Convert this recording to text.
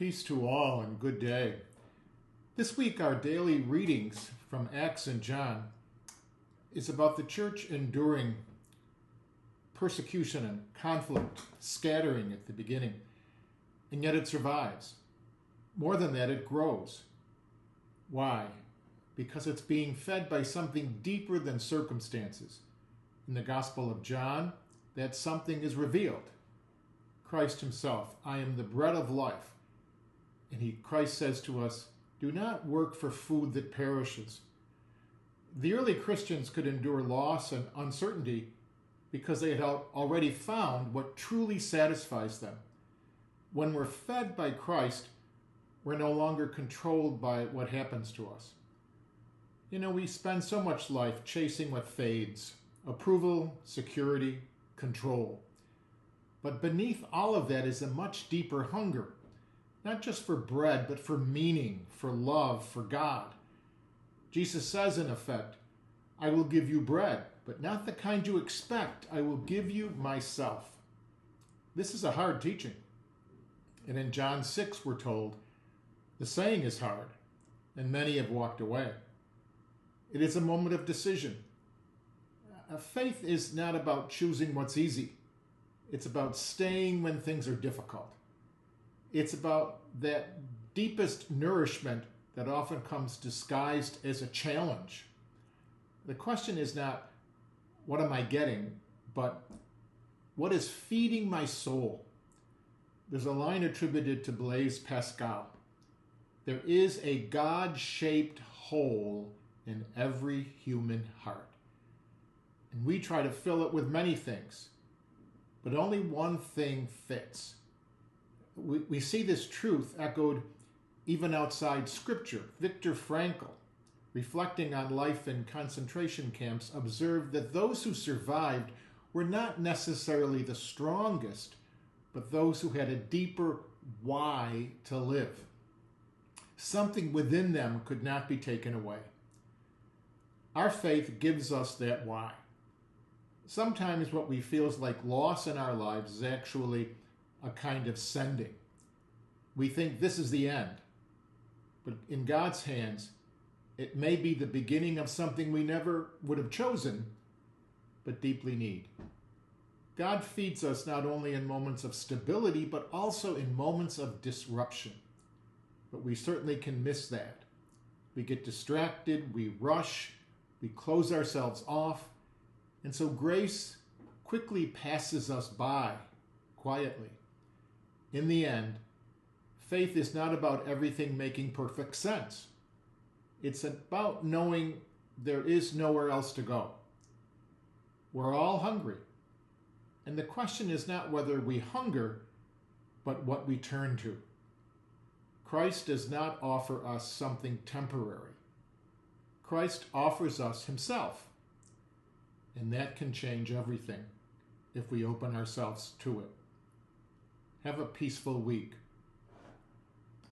Peace to all and good day. This week, our daily readings from Acts and John is about the church enduring persecution and conflict, scattering at the beginning, and yet it survives. More than that, it grows. Why? Because it's being fed by something deeper than circumstances. In the Gospel of John, that something is revealed. Christ himself, I am the bread of life. And Christ says to us, do not work for food that perishes. The early Christians could endure loss and uncertainty because they had already found what truly satisfies them. When we're fed by Christ, we're no longer controlled by what happens to us. You know, we spend so much life chasing what fades: approval, security, control. But beneath all of that is a much deeper hunger, not just for bread, but for meaning, for love, for God. Jesus says, in effect, I will give you bread, but not the kind you expect. I will give you myself. This is a hard teaching. And in John 6, we're told, the saying is hard, and many have walked away. It is a moment of decision. Faith is not about choosing what's easy. It's about staying when things are difficult. It's about that deepest nourishment that often comes disguised as a challenge. The question is not, what am I getting, but what is feeding my soul? There's a line attributed to Blaise Pascal. There is a God-shaped hole in every human heart. And we try to fill it with many things, but only one thing fits. We see this truth echoed even outside Scripture. Viktor Frankl, reflecting on life in concentration camps, observed that those who survived were not necessarily the strongest, but those who had a deeper why to live. Something within them could not be taken away. Our faith gives us that why. Sometimes what we feel is like loss in our lives is actually a kind of sending. We think this is the end, but in God's hands, it may be the beginning of something we never would have chosen, but deeply need. God feeds us not only in moments of stability, but also in moments of disruption. But we certainly can miss that. We get distracted, we rush, we close ourselves off, and so grace quickly passes us by quietly. In the end, faith is not about everything making perfect sense. It's about knowing there is nowhere else to go. We're all hungry. And the question is not whether we hunger, but what we turn to. Christ does not offer us something temporary. Christ offers us himself. And that can change everything if we open ourselves to it. Have a peaceful week.